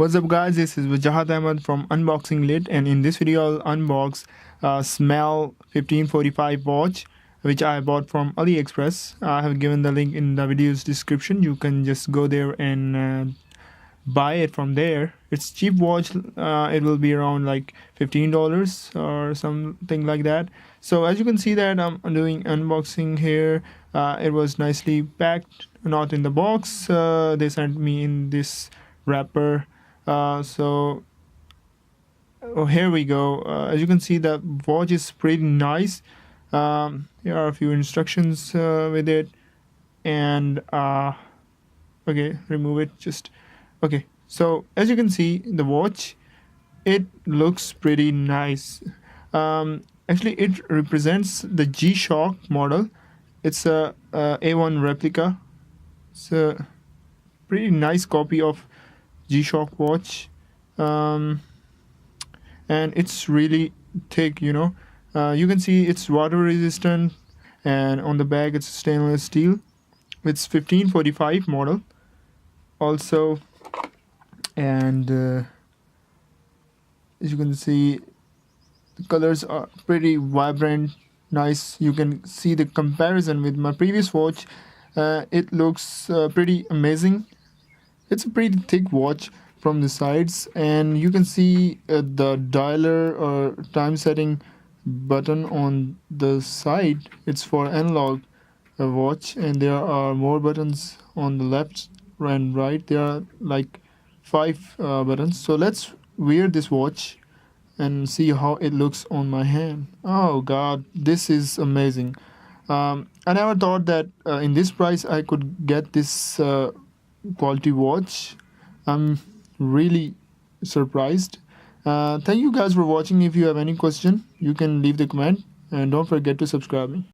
What's up guys, this is Wajahat Ahmed from Unboxinglit, and in this video I'll unbox SMAEL 1545 watch which I bought from AliExpress. I have given the link in the video's description. You can just go there and buy it from there. It's cheap watch. It will be around like $15 or something like that. So as you can see that I'm doing unboxing here. It was nicely packed, not in the box. They sent me in this wrapper. So here we go. As you can see, the watch is pretty nice. Here are a few instructions with it, and okay, remove it. Just okay. So as you can see, the watch, it looks pretty nice. Actually, it represents the G-Shock model. It's a A1 replica. It's a pretty nice copy of G-Shock watch, and it's really thick, you know. You can see it's water resistant, and on the back it's stainless steel. It's 1545 model also, and as you can see, the colors are pretty vibrant, nice. You can see the comparison with my previous watch. It looks pretty amazing. It's a pretty thick watch from the sides, and you can see the dialer or time setting button on the side. It's for analog watch, and there are more buttons on the left and right. There are like 5 buttons. So let's wear this watch and see how it looks on my hand. Oh god, this is amazing. I never thought that in this price I could get this quality watch. I'm really surprised. Thank you guys for watching. If you have any question, you can leave the comment, and don't forget to subscribe me.